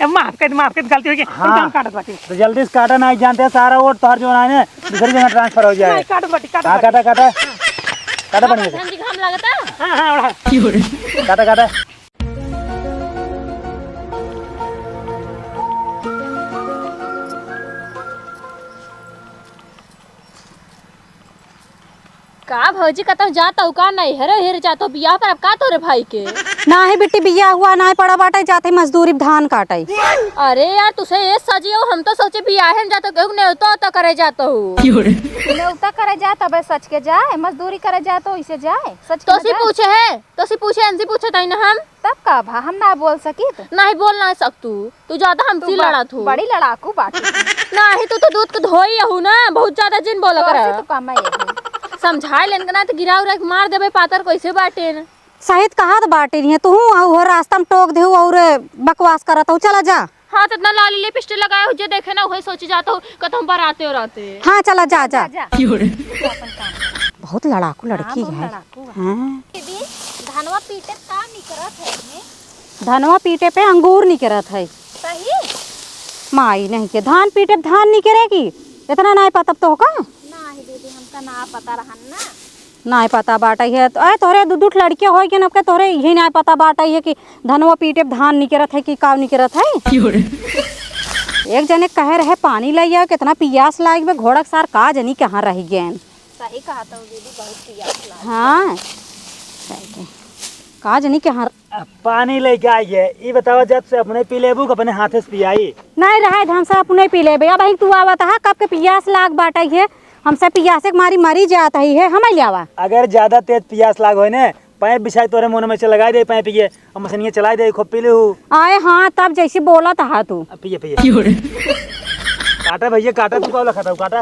माफ कर गलती हो गई। हाँ। काटत बाटी तो जल्दी से काटा नहीं जानते सारा वोट तोहर जो है ना दूसरी जगह ट्रांसफर हो जाए। काटत बाटी हाँ काटा काटा काटा बढ़िया से। ठंडी घाम लगता। हां हां ओढ़ा काटा काटा। का भौजी कतौ जाता हूँ का नहीं हेरे हेरे जातो बियाह पर अब का तोरे भाई के। ना ही बिट्टी बिया हुआ ना ही पड़ा बाटे जाते मजदूरी धान काटे। अरे यार तुसे ये सजियो हम तो सोचे बियाह में जातो केहू नेवता तो करे जातो हूँ। नेवता करे जा तबे सच के जाए, मजदूरी करे जा तो इसे जाए सच के तोसी पूछे है तोसी पूछे इनसे पूछे तई ना हम तब का भा हम ना बोल सकी तो नहीं बोल ना सकतू तू ज्यादा हमसे लड़ा तू बड़ी लड़ाकू बाटी नहीं तू तो दूध के धोई हूँ ना बहुत ज्यादा जिन बोला कर तो कम है समझाए लेन ना तो गिरा उरा के मार देबे पातर कैसे बाटे न सहित कहा तो बाटे नहीं तू और रास्ता में टोक दे और बकवास करत हो चला जा। हाँ तो इतना लाली लिपस्टिक लगाए हो जे देखे ना वही सोची जाता हूँ कतम पर आते और आते। हाँ चला जा जा बहुत लड़ाकू लड़की है। हाँ। धनवा पीटे का निकरत है धनवा पीटे पे अंगूर निकरत है। सही माई नहीं के धान पीटे पे धान निकरेगी इतना नहीं पता तो का ना ही दीदी हमका ना पता रहन ना नहीं पता बाटा है तो अरे तोरे दू दूठ लड़के हो गए के तोरे यही नहीं पता बाटा है कि धनवा पीटे पे धान निकरत है कि काव निकरत है। एक जने कहे रहे पानी लइया कितना पियास लाग में घोड़क सार का जनी कहाँ रह गए। सही कहा तो दीदी बहुत पियास लागी। हाँ का जनी कहाँ पानी लेके आई है ये बताओ जब से अपने पी लेबू अपने हाथे से पियाई नहीं रहा हमसे अपने पी ले भैया भाई तू आवत है कब के पियास लाग बाटा है हमसे पियास के मारी मरी जाता ही है हम लियावा। अगर ज्यादा तेज पियास लाग हो ना पैप बिछाई तोरे मुंह में से लगा दे पैप पिए और मशीनिया चला दे खूब पी ले आए हाँ तब जैसे बोला था तू पिए पिए काटा भैया काटा तू कौन खाता काटा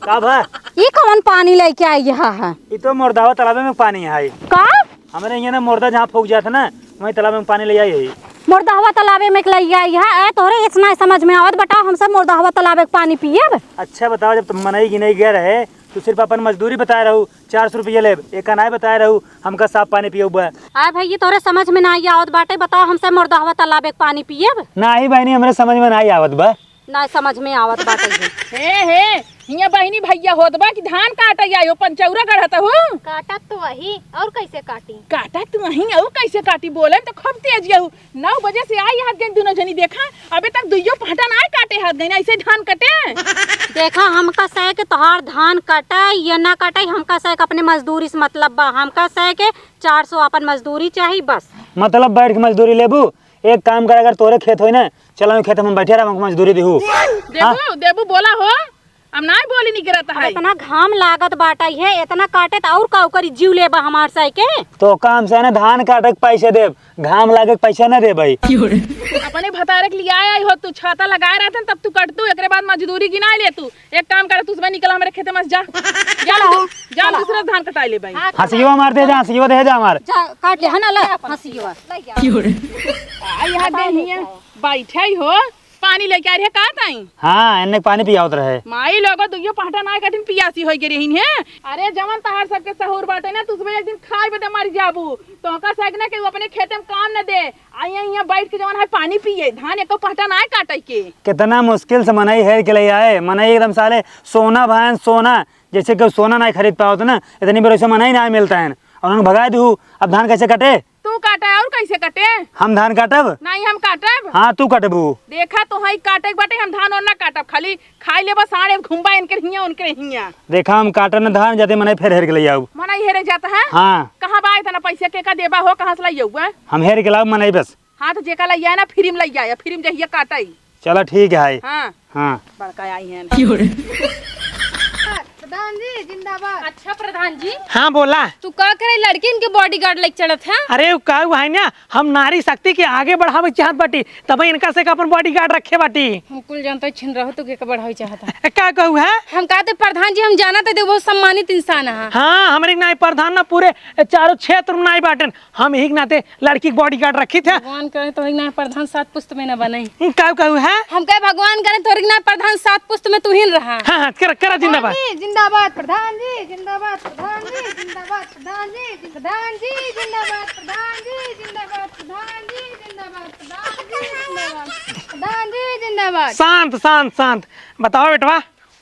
का भा ये कौन पानी लेके आई है ये तो मोरदावा तालाब में पानी है का हमारे यहाँ ना मोरदा जहाँ फूक जाता ना वही तालाब में पानी ले आई। मुर्दाहवा तालाबे में लई आई है तोरे इतना समझ में आवत बताओ हम सब मुर्दाहवा तालाबे के पानी पिए। अच्छा बताओ जब तुम मनई गिनई गए रहे तो सिर्फ अपन मजदूरी बताए रहू 400 रुपये ले एक अनाय बताए रहू हमका साफ पानी पियो बुआ। आए भाई ये तोरे समझ में नहीं आवत बाटे बताओ हमसे मुर्दाहवा तालाबे के पानी पिए ना ही बहनी हमारे समझ में नहीं आवत बा ना समझ में आवत बाटे हे हिया बहनी भैया होत बा कि धान काटा आयो पंचौरा गढ़त हो काटा तो वही और कैसे काटी काटा तू वहीं और कैसे काटी बोले तो खूब तेज गयू 9 बजे से आई हाथ गई दोनों जनी देखा अबे तक दुइयो पहटा ना काटे हाथ गई ऐसे धान कटे देखा हमका सह के तोहार धान कटा या ना कटाई हमका सह के अपने मजदूरी से मतलब बा हमका सह के 400 अपन मजदूरी चाहिए बस मतलब बैठ के मजदूरी लेबू एक काम कर अगर तोरे खेत हो ना चलो खेत में बैठे रहा हमको मजदूरी देहू देबू बोला हो हम ना बोली नहीं करता है इतना घाम लागत बाटा है इतना काटे तो और का करी जीव लेबा हमार सह के तो काम से ना धान काटे के पैसे दे घाम लागे के पैसा ना दे भाई अपने भतारे के लिए आया हो तू छाता लगाए रहते तब तू कट तू एक बाद मजदूरी गिना ले तू एक काम कर तू निकल हमारे खेते में जा जा दूसरा धान कटाई ले भाई हंसियो मार दे जा हंसियो दे जा मार काट ले है ना ले हंसियो बैठे हो पानी लेके आ रहे का ताई हाँ इन्ने पानी पियावत रहे माई लोगो दुइयो पहटा ना कठिन पियासी होई गे रहीन है। अरे जवन तहार सबके सहूर बाटे ना तुसबे एक दिन खाए बदे मर जाबू तो का सगने के अपने खेते में काम न दे आइया यहां बैठ के जवन है पानी पिए धान एको पहटा ना काटे के कितना मुश्किल से मनई है के लिए आए मनई एकदम साले सोना भान सोना जैसे कि सोना नहीं खरीद पाओ तो ना इतनी बड़े से मनई नहीं मिलता है और उन्होंने भगा दू अब धान कैसे कटे तू काटा और कैसे कटे हम धान काटब नहीं हम काटब हाँ तू कटबू देखा तो हई काटे बाटे हम धान और ना काटब खाली खाई ले बस आड़े घुमबा इनके हिया उनके हिया देखा हम काटन धान जाते मने फिर हेर के ले आऊ मना हेरे जाता है हाँ कहां बा इतना पैसा के का देबा हो कहां से लइयौ हम हेर के लाऊ मने बस हां तो जेका लइया ना फ्री में लइया फ्री में जहिया काटाई चलो ठीक है हां हां बड़का आई है प्रधान जी जिंदाबाद। अच्छा प्रधान जी हाँ बोला तू का करे लड़की इनके बॉडीगार्ड लेके चढ़त है। अरे का है ना हम नारी शक्ति के आगे बढ़ावे चाहत बाटी तब इनका से अपन बॉडीगार्ड रखे बाटी हम कुल जानते छिन रहो तो के बढ़ावे चाहता का कहू है हम कहते प्रधान जी हम जाना थे बहुत सम्मानित इंसान है। हाँ हमारे नाई प्रधान ना पूरे चारों क्षेत्र में नाई बाटन हम ही नाते लड़की के बॉडीगार्ड रखी थे भगवान करे तो ना प्रधान 7 पुस्त में न बने का कहू है हम कहे भगवान करे तो ना प्रधान 7 पुस्त में तू ही रहा। हाँ करा जिंदाबाद जिंदाबाद प्रधान जी जिंदाबाद प्रधान जी जिंदाबाद प्रधान जी प्रधान जी जिंदाबाद प्रधान जी जिंदाबाद प्रधान जी जिंदाबाद प्रधान जी जिंदाबाद जिंदाबाद। शांत शांत शांत। बताओ बेटवा।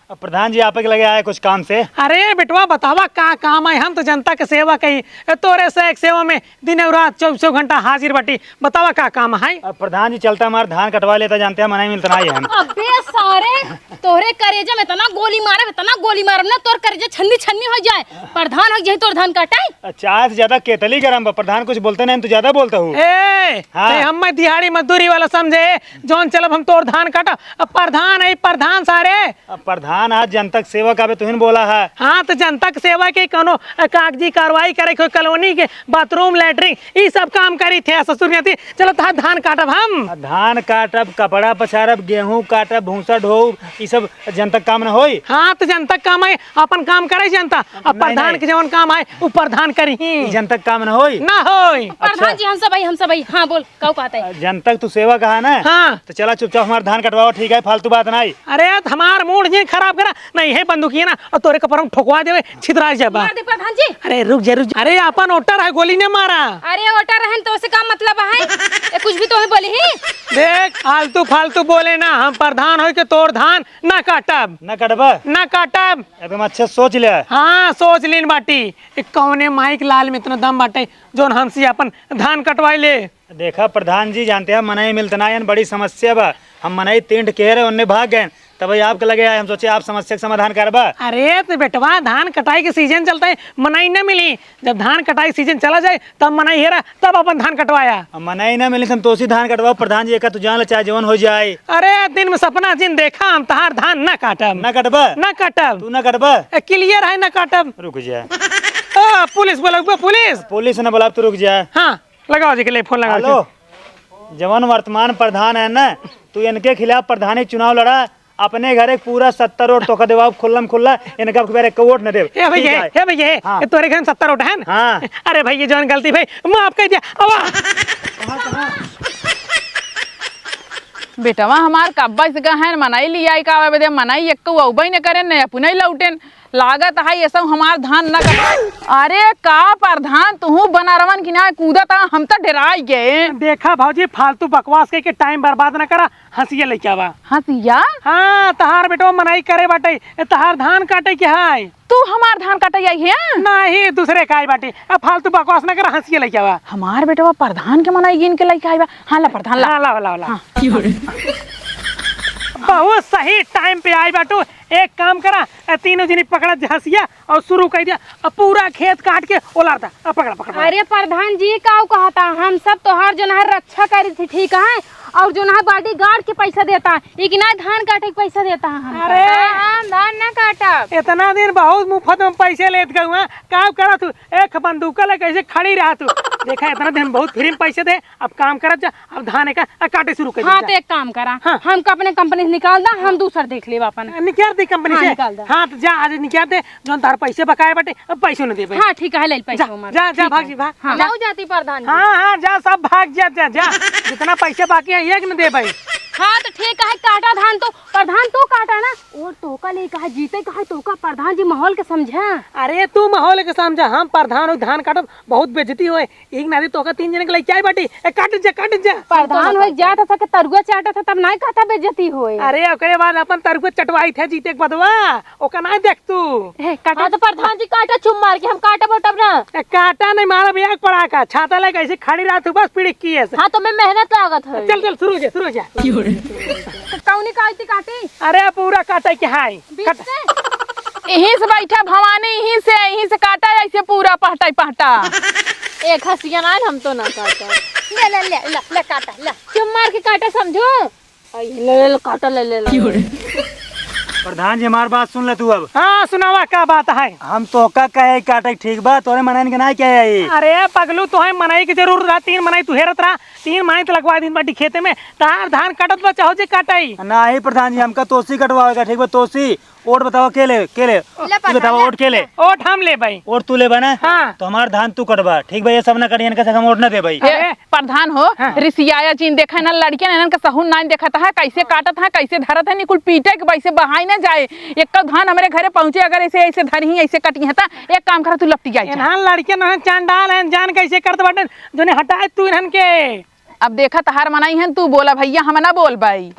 अब प्रधान जी आप के लगे आए कुछ काम से? अरे बेटवा बतावा का काम है, हम तो जनता के सेवा कही तोरे से एक सेवा में दिन और रात 24 घंटा हाजिर बाटी। बतावा का काम है। अब प्रधान जी चलता हमारा धान कटवा लेता, जानते हैं मनाई मिलता नहीं है हम। अबे सारे तोहरे करेजे में इतना गोली मारब ना तोर करेजे छन्नी छन्नी हो जाए। प्रधान हो जाए तोर धान काटाई। चाय से ज्यादा केतली गरम बा। प्रधान कुछ बोलते नहीं, तो ज्यादा बोलता हूँ। हाँ। हम दिहाड़ी मजदूरी वाला समझे जौन चलब हम तोर धान काटा। अब प्रधान है प्रधान सारे। अब प्रधान आज जनतक सेवा का तुहिन बोला है। हाँ तो जनतक सेवा के कोनो कागजी कार्रवाई करे, कोई कॉलोनी के बाथरूम लैट्रिन ये सब काम करी थे ससुर ने। चलो धान काटब हम। धान काटब, कपड़ा पछारब, गेहूं काटब, भूसा ढोब, ये सब जनतक काम न होई। हाँ तो जनतक काम है, अपन काम करे जनता। अब प्रधान के जवन काम है वो प्रधान करी। जनतक काम न होई ना होई। प्रधान जी हम सब भाई। हाँ बोल कौ कहते है। जनतक तू सेवा कहा ना। हाँ तो चला चुपचाप हमारा धान कटवाओ, ठीक है? फालतू बात नहीं। अरे हमार मूड जी खराब करा नहीं है बंदूक ना और तोरे कपर हम ठोकवा देवे छितरा जाबा। मार दे प्रधान जी। अरे रुक जा। अरे अपन ओटर है, गोली ने मारा। अरे ओटा रहन तो से का मतलब है? ये कुछ भी तो है बोली ही। देख फालतू फालतू बोले ना, हम प्रधान हो के तोर धान ना काटब। न कटबा ना काटब। एकदम अच्छे सोच ले। हाँ सोच लीन बाटी। कौने माइक लाल में इतना दम बाटे जोन हमसे अपन धान कटवाई ले। देखा प्रधान जी, जानते हैं मनाई मिलतना है बड़ी समस्या बा। हम मनाई तीन टेर उन्ने भाग गए, तब आपके लगे आए। हम सोचे आप समस्या का समाधान करबा। अरे तो बेटवा धान कटाई के सीजन चलता है, मनाई न मिली। जब धान कटाई सीजन चला जाए तब मनाई हेरा, तब अपन धान कटवाया। अब मनाई ना मिली हम तो उसी धान कटवाओ। प्रधान जी का तू जान ले, चाहे जवन हो जाए। अरे दिन में सपना जिन देखा हम तहार धान न काटब। न कटबा न काटब। तू न कटबा। क्लियर है न काटब। रुक जा। पुलिस बोला पुलिस। पुलिस ने बोला, तू रुक जा। हाँ लगाओ जी के लिए फोन लगाओ। हेलो, जवन वर्तमान प्रधान है ना, तू इनके खिलाफ प्रधानी चुनाव लड़ा। अपने घर एक पूरा 70 वोट तो देवा खुल्लम खुल्ला। इनका एक वोट न दे। ए भैया हाँ। तोरे घर 70 वोट है। हाँ। अरे भाई ये जौन गलती भाई माफ कर दिया। बेटवा हमार कब्बा से कहा मनाई लिया का बदे मनाई एक उबई न करे न अपने ही लौटेन लागत है ये सब हमार धान न कर। अरे का प्रधान तू बनारवन की ना कूदता, हम तो डराई गए। देखा भाजी फालतू बकवास के टाइम बर्बाद न करा। हंसिया लेके आवा। हंसिया? हाँ तहार बेटो मनाई करे बाटे, तहार धान काटे के है। तू हमार धान काटे आई है? नहीं दूसरे काय बाटे। अब फालतू बकवास न करा, हंसिया लेके आवा। हमार बेटवा प्रधान के मनाई गिन के लेके आईबा। हाँ ला प्रधान ला। ला। बहुत सही टाइम पे आई बाटू। एक काम करा, तीनों जनी पकड़ा हंसिया और शुरू कर दिया। अब पूरा खेत काट के ओलारता। अब पकड़ा। अरे प्रधान जी का कहता, हम सब तोहार जो है रक्षा करी थी, ठीक है? और जो है बॉडी गार्ड के पैसा देता, एक ना धान काटे के पैसा देता है। अरे धान न काटा। इतना दिन बहुत मुफ्त में पैसे लेत गए। काम करा तू एक बंदूक ले कैसे खड़ी रहा तू। देखा इतना दिन बहुत फ्री में पैसे दे। अब काम करत जा, अब धान का काटे शुरू कर। हाँ तो एक काम करा। हाँ। हम अपने कंपनी से निकाल दा, हम दूसर देख ले अपन। निकाल दे कंपनी हाँ, से। निकाल दे। हाँ तो जा आज निकाल दे, जो तार पैसे बकाए बटे अब पैसे न दे भाई। हाँ ठीक है, ले पैसा हमारे। जा भाग जी भाग। हाँ। जाओ जाती प्रधान जी। हाँ जा सब भाग जा। जितना पैसे बाकी है एक न दे भाई। हाँ तो ठीक है, काटा धान तो प्रधान तो काटा ना। और तो का ले कहा जीते कहा तो का प्रधान जी माहौल के समझा। अरे तू माहौल के समझा, हम प्रधान हो धान काटब बहुत बेइज्जती होए। एक नादी तो का 3 जने के लेके आई बाटी। काट जा। प्रधान हो जात था के तरुआ चाटा था, तब नहीं कहता बेइज्जती होए। अरे ओकरे बाद अपन तरुआ चटवाई थे जीते के बदवा। ओका ना देख तू। काटा तो प्रधान जी काटा चुम मार के हम काटा बोटब ना। काटा नहीं मारा एक पड़ा का छाता ले कैसे खड़ी रहा तू बस पिड़क की है। हाँ तो मैं मेहनत लागत है। चल शुरू हो जा। कौनी काटी काटी अरे पूरा काटे के हाय। यहीं से बैठा भवानी, यहीं से काटा ऐसे पूरा पहटा। एक हंसिया ना हम तो ना काटा। ले काटा ले चुम मार के काटा समझो। ले काटा ले। प्रधान जी हमारी बात सुन ले तू। अब हाँ सुनावा क्या बात है। हम तो का कहे काटे ठीक बा, तोरे मनाई के ना क्या है। अरे पगलू तो है मनाई की जरूर रहा। 3 मनाई तू हेरत रहा। 3 मनाई तो लगवा दिन बाटी खेते में तार धान काटत बा चाहो जे काटाई ना ही प्रधान जी हमका तोसी कटवाएगा। ठीक बा तोसी। वोट बताओ के ले तू बताओ वोट के ले। वोट हम ले भाई। वोट तू ले बना। हाँ। तो हमार धान तू कटवा। ठीक भाई, ये सब ना करिए, इनका से हम वोट ना दे भाई। प्रधान हो रिसिया चीन देखा ना, लड़कियां नैनन का सहून नाइन देखता है, कैसे काटत है कैसे धरत है। निकुल पीटे के वैसे बहाई ना जाए। एक का धान हमारे घरे पहुंचे, अगर ऐसे धरी ही ऐसे कटी है। एक काम करा तू लपटी जाए। लड़कियां चांडाल है, जान कैसे करते बाटन जो हटाए तू इन्हन के। अब देखा तहार मनाई है तू बोला भैया हम ना बोल भाई।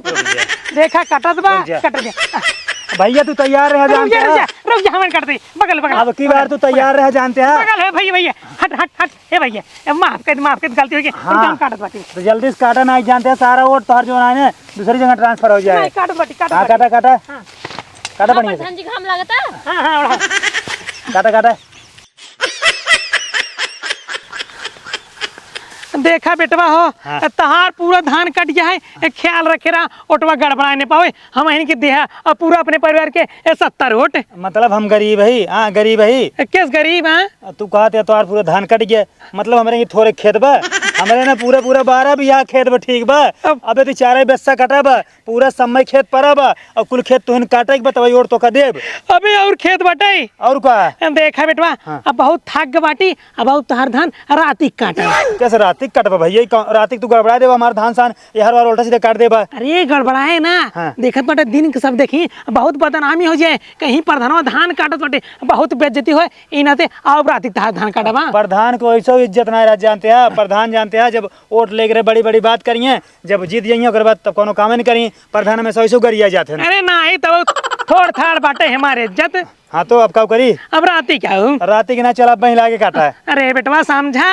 देखा कटत बा रुक जा। कट जा भैया तू तैयार रह जानते हैं रुक जा हम कर दे बगल बगल अब की बार तू तैयार रह जानते हैं। बगल है भैया भैया हट हट हट हे भैया माफ कर गलती हो गई हम काटत बाटी तो जल्दी से काटा नहीं जानते हैं सारा वोट तोहर जो है ना दूसरी जगह ट्रांसफर हो जाए। नहीं काटत बाटी काटत हाँ बाटी। काटा काटा काटा हाँ, बढ़िया से प्रधान जी घाम लगता। हाँ उड़ा। काटा काटा। देखा बेटवा हो हाँ। तहार पूरा धान कट गया है ख्याल रखे रहा ओटवा गड़बड़ा नहीं पावे हम इन्हीं के देहा और पूरा अपने परिवार के 70 वोट मतलब हम गरीब है हाँ गरीब है। किस गरीब हैं तू कहते तोहार पूरा धान कट गया मतलब हमारे ये थोड़े खेत बा हमारे ना पूरा पूरा 12 बिया खेत बा ठीक बा। अबे तो 4 बेस्सा कटा बा पूरा समय खेत पड़ा बा और कुल खेत तुहन काटे के बताई और तो का देब अबे और खेत बटाई और का देखा बेटवा हाँ। अब बहुत थक ग बाटी अब बहुत तहार धान राती काटा कैसे रातिक कटबा भैया रातिक तू गड़बड़ा देबा हमार धान सान ये हर बार उल्टा सीधा काट देबा। अरे गड़बड़ा है ना हाँ। देखत बाटे दिन के सब देखी बहुत बदनामी हो जाए कहीं प्रधानवा धान काटत बाटे बहुत बेइज्जती हो इनाते आओ राती तहार धान काटबा प्रधान को ऐसा इज्जत नहीं रह जानते हैं। प्रधान जानते हैं जब वोट लेकर बड़ी बड़ी बात करिए जब जीत जाइए ओकर बाद तब कोनो काम नहीं करी प्रधान में सौ गरिया जाते हैं। अरे नहीं तो थोड़ थाड़ बाटे हमारे इज्जत हाँ तो अब का करी अब राती क्या हूँ राती के ना चला बही लाके काटा है। अरे बेटवा समझा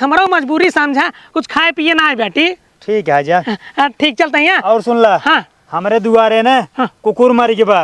हमारा मजबूरी समझा कुछ खाए पिए ना है बेटी ठीक है जा ठीक चलता है और सुन ला हाँ हमारे दुआरे ना हाँ। कुकुर मर के बा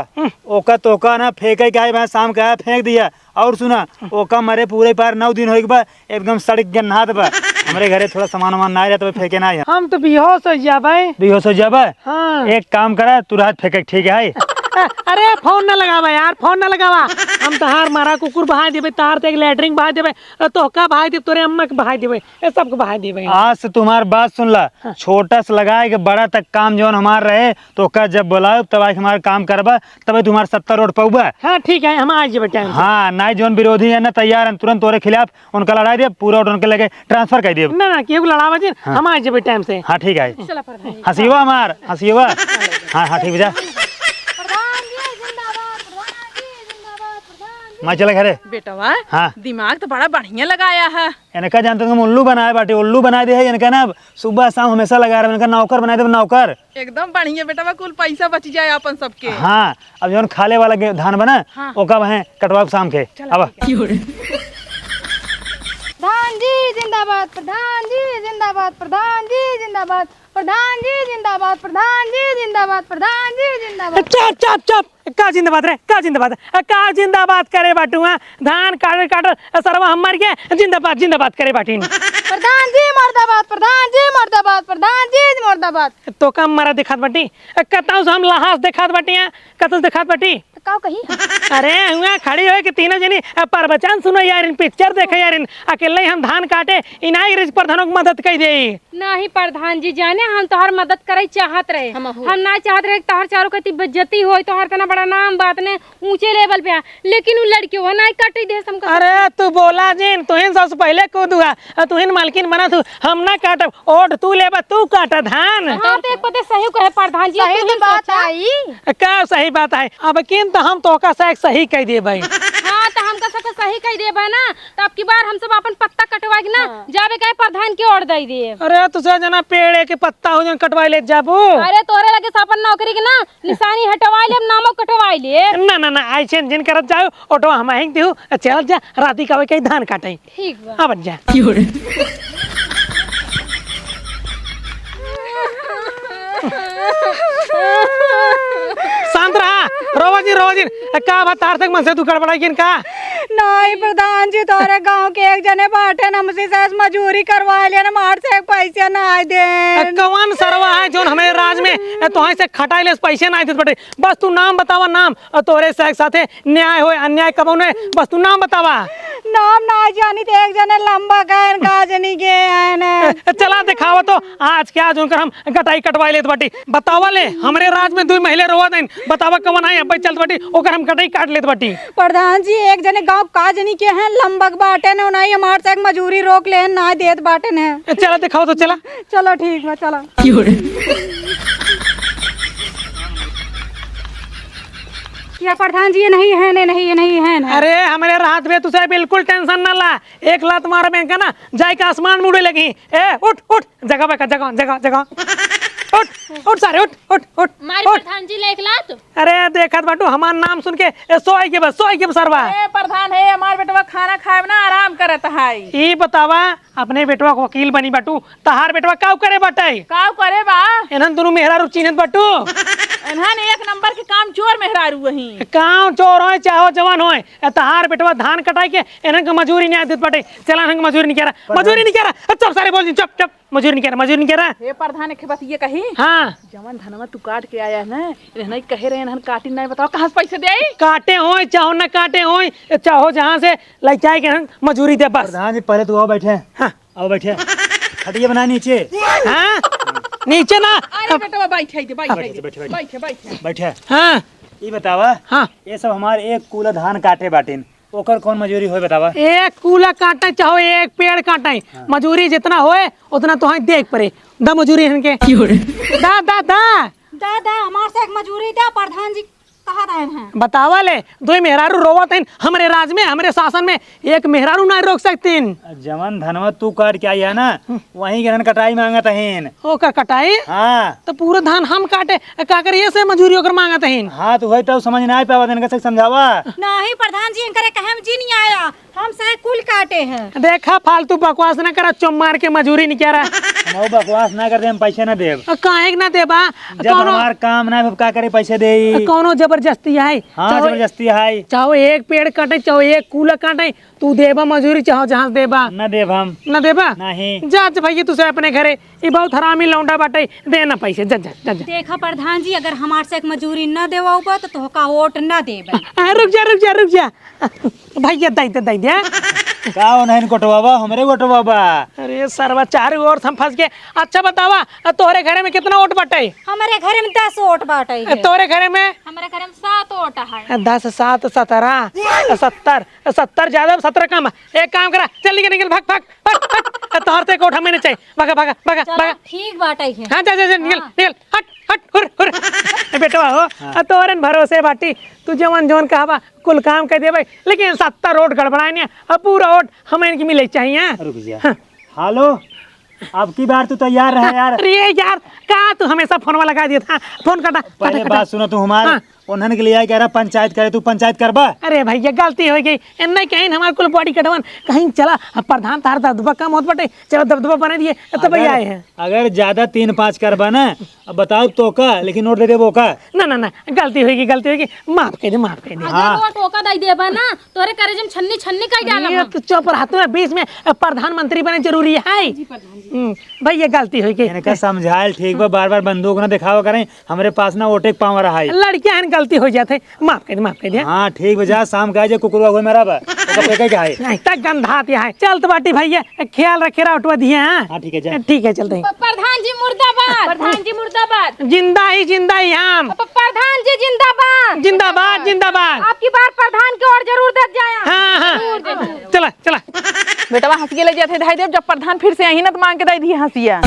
ओका तोका ना फेंके का है शाम का फेंक दिया और सुना ओका मरे पूरे पार 9 दिन हो बा एकदम सड़क गन्नात बा हमारे घरे थोड़ा सामान वामान ना रहता फेंके ना है हम तो बेहोश हो जा भाई बेहोश हो जाबा। हाँ। एक काम करा तू रात फेंके ठीक है। अरे फोन ना लगावा यार फोन ना लगावा हम तहार मारा कुकुर बहा देबे तार ते लैटरिंग बहा देबे तोहका बहा दे तोरे अम्मा के बहा देबे ये सबको बहा देबे। आज से तुम्हार बात सुन ला छोटा से लगाए के बड़ा तक काम जौन हमार रहे तो का जब बुलाओ तब आके हमारा काम करबा तब तुम्हार 70 वोट पाऊबा। हाँ ठीक है हम आ जेबे टाइम से। हाँ नहीं जौन विरोधी है ना तैयार है तुरंत तोरे खिलाफ उनका लड़ाई दे पूरा वोट उनके लगे ट्रांसफर कर दे। ना केहू लड़ावा जी हम आ जेबे टाइम से। हाँ ठीक है चला प्रधान जी। हंसीवा हमार हंसीवा हाँ हाँ ठीक जा प्रधान जी जिंदाबाद प्रधान जी जिंदाबाद प्रधान जी। मैं चले घरे। बेटवा हाँ दिमाग तो बड़ा बढ़िया लगाया है। इनका जानते तुम उल्लू बनाए बाटे उल्लू बना दे है इनका ना सुबह शाम हमेशा लगा रहे इनका नौकर बना दे नौकर। एकदम बढ़िया बेटवा कुल पैसा बच जाए अपन सबके। हाँ अब जौन खाले वाला धान बना हाँ। ओका वह कटवा शाम के अब प्रधान जी जिंदाबाद प्रधान जी जिंदाबाद प्रधान जी जिंदाबाद प्रधान जी जिंदाबाद प्रधान जी जिंदाबाद प्रधान जी जिंदाबाद। चप चप चप का जिंदाबाद रे का जिंदाबाद करे बाटुआ धान काट सरवा हम मर गए जिंदाबाद जिंदाबाद करे बाटीन प्रधान जी मुर्दाबाद प्रधान जी मुर्दाबाद प्रधान जी मुर्दाबाद। तो कम मरा दिखात बाटी कताऊ से हम लाहास दिखात बाटी कतस दिखात बाटी का कही अरे हुआ खड़ी हो कि तीनों जनी प्रवचन सुनो यार इन पिक्चर देखे यार इन अकेले हम धान काटे इनाई रिज प्रधानों की मदद कर दे। नहीं प्रधान जी जाने हम तोहर मदद करे चाहत रहे हम ना चाहत रहे तोहर चारों कती बेइज्जती होई तोहर तना बड़ा नाम बात ने ऊंचे लेवल पे लेकिन उ लड़की वो ना काटे दे हमको। अरे तू बोला जिन तुहिन सबसे पहले कूद हुआ तुहिन मालकिन बना तू हम ना काटब ओढ़ तू लेबा तू काटा धान। हाँ तो एक पते सही कहे प्रधान जी सही तो बात आई। का सही बात है अब किन तो हम तोका से सही कह दिए भाई। हाँ तो हमका सब सही कह देबा ना तो अब की बार हम सब अपन पत्ता कटवा के ना जावे कहे प्रधान के ओर दे दिए। अरे तुझे जना पेड़ के पत्ता हो जन कटवाई ले जाबू। अरे तोरे लगे से अपन नौकरी के ना निशानी हटवा ले नामो कटवा ले। ना ना ना आई छन जिन करत जाओ ऑटो हम आएंगे देहु चल जा राती का कहीं धान काटे ठीक बा। हां बन जा शांत रहा रोवा जी का बता तक मन से तू गड़बड़ाई किन का नहीं प्रधान जी तोरे गांव के एक जने बाटे हमसे सास मजूरी करवा लिया ना मार से पैसे ना दे। कौन सरवा है जो हमारे राज में तो से खटाई ले पैसे ना देत बटे बस तू नाम बतावा नाम तोरे से साथे न्याय होए अन्याय कबौने बस तू नाम बतावा। नाम ना जानी तो एक जने लंबा कहन का जनी के है चला दिखावा तो आज क्या जो हम कटाई कटवाई लेत बटी बतावा ले हमरे राज में 2 महीने रोवा दिन बतावा कौन है अब चलत बटी ओकर हम कटाई काट लेत बटी। प्रधान जी एक जने गांव का जनी के हैं लंबक बाटे ने नहीं हमार से मजूरी रोक ले ना देत बाटे ने। चला दिखाओ तो चला चलो ठीक है चलो। ना प्रधान जी, ये नहीं है, नहीं ये नहीं है ना। अरे हमारे रात में तुझे बिल्कुल टेंशन ना ला, एक लात मार बैंक ना जाए के आसमान मुड़े लगी। ए उठ उठ, जगह पे जगह जगह जगह, उठ उठ सारे उठ उठ उठ मारी उठ। प्रधान जी ले लात। अरे देखत बाटू हमार नाम सुन के सोई के बस सरवा। ए प्रधान है, हमार बेटवा खाना खाए ना आराम करत है। ई बतावा अपने बेटवा को वकील बनी बाटू, तहार बेटवा काव करे बाटे? काव करे बा? एनन दोनों मेहरारू चिन्हत बाटू। इन्हन एक नंबर के काम चोर मेहरारू वही। काम चोर होए चाहो जवान होए, तहार बेटवा धान कटाई के एनन के मजूरी नहीं देत बाटे। चला हंग मजूरी नहीं करा, मजूरी नहीं करा। चुप सारे बोल, चुप चुप, मजूरी नहीं करा, मजूरी नहीं करा। हे प्रधान के बात ये कही, हाँ जवन धनवा तू काट के आया है ना, इन्हन कहे रहे इन्हन काटी नहीं, बताओ कहाँ से पैसे दे आई? काटे होए चाहो न काटे होए, चाहो जहाँ से लचाए के मजूरी दे बस। प्रधान जी पहले तो आओ बैठे। हाँ आओ बैठे, खटिया बना नीचे। हाँ नीचे ना। अरे बेटवा बैठे दे, बैठे बैठे, दे, बैठे, बैठे बैठे। बैठे। हाँ ये बतावा, हाँ ये सब हमारे एक कूला धान काटे बाटिन, ओकर कौन मजूरी होय बतावा? एक कूला काटे चाहो एक पेड़ काटे, मजूरी जितना होए उतना तो हाँ देख पड़े। दा मजूरी इनके दा दा दा दादा हमारे से एक मजूरी दे, प्रधान जी कहा रहे हैं। बतावा ले, दो मेहरारू रोवत हैं हमारे राज में, हमारे शासन में, एक मेहरारू नहीं रोक सकते। जवन धनवा तू काट के आई है ना, वहीं के कटाई मांगत है। ओकर कटाई हाँ तो पूरा धान हम काटे, का करिए से मजूरी ओकर मांगत हैं। हाँ तो वही तो समझ नहीं पावा, इनका से समझावा। नहीं प्रधान जी, इनकरे कहे हम जी नहीं आया, हम से कुल काटे हैं। देखा फालतू बकवास ना करा, चुम मार के मजूरी नहीं करा। हम बकवास ना कर दे, हम पैसे ना देब। काहे ना देबा? जब हमार काम ना हो, का करे पैसे दे? कौनो जबरदस्ती है? हाँ जबरदस्ती है। चाहो एक पेड़ काटे, चाहो एक कूला काटे, तू देबा मजूरी, चाहो जहाँ देबा। ना देब हम। ना देबा? नहीं। जा भैया तुझे अपने घरे, ये बहुत हरामी लौंडा बाटे, देना पैसे। जा जा जा, जा। देखा प्रधान जी, अगर हमारे से एक मजूरी न देवा तो तोहका वोट न देबे। रुक जा रुक जा रुक जा भैया, दई दे दई दे। का हो नहीं कोटवाबा, हमरे कोटवाबा। अरे सरवा चारों ओर हम फंस गए। अच्छा बतावा, तोहरे घरे में कितना वोट बटे? हमारे घर में 10 वोट बाटे है। तोहरे घरे में? हमारे घर में 7 ओटा है। 10 7 17 70 70 ज्यादा 17 कम। एक काम करा, चल निकल निकल, भाग भाग भाग भाग। तोहर से कोठा में नहीं चाहिए, भागा भागा भागा भागा। ठीक बाटे है। हाँ जा जा जा, निकल निकल, हट हट हुर हुर। बेटवा हो तोहरन भरोसे बाटी, तू जवन जवन कहबा कुल काम कर देबे, लेकिन 70 वोट गड़बड़ाए नहीं, अब पूरा वोट हमें इनकी मिले चाहिए। रुक जा। हेलो, अब की बार तू तैयार रहे यार। अरे यार का तू हमेशा फोनवा लगा दिया था, फोन काटा पहले बात सुनो तू हमारा, उन्हन के लिए कह रहा पंचायत करे, तू पंचायत करबा। अरे भैया गलती हो गई, नहीं कहीं हमारे कुल बॉडी कटवन कहीं चला, प्रधान तार दबदबा कम होत बटे, चलो दबदबा बना दिए तो भैया आए हैं। अगर ज्यादा 3-5 करबा ना, अब बताओ तो का, लेकिन नोट दे देबो का? ना ना ना, गलती होगी, माफ कर दे, माफ कर दे। अगर वो टोका दई देबा ना, तोरे करेजम छन्नी छन्नी कई डाला। ये तो चुप रहतो ना, बीच में प्रधानमंत्री बने जरूरी है। भैया गलती हो गई, इनका समझायल ठीक बा, बार बार बंदूक ना दिखावा करें, हमारे पास ना वोटे पाव रहा है। लड़कियां हैं, गलती हो जाते, माफ कर दे, माफ कर दे। हाँ ठीक बजा, शाम का कुकुरवा हुए मेरा बा, तो क्या है? नहीं तक गंधात है। चल तो बाटी भैया, ख्याल रखे रहा दिए। हाँ ठीक है, जा। ठीक है चलते हैं। प्रधान जी मुर्दाबाद, प्रधान जी मुर्दाबाद, जिंदा ही हम। प्रधान जी जिंदाबाद, जिंदाबाद जिंदाबाद। आपकी बार प्रधान की ओर जरूर दे जाया। हाँ हाँ चला चला। बेटवा हंस के ले जाते धाई देव, जब प्रधान फिर से यही ना तो मांग के दे दी हंसिया।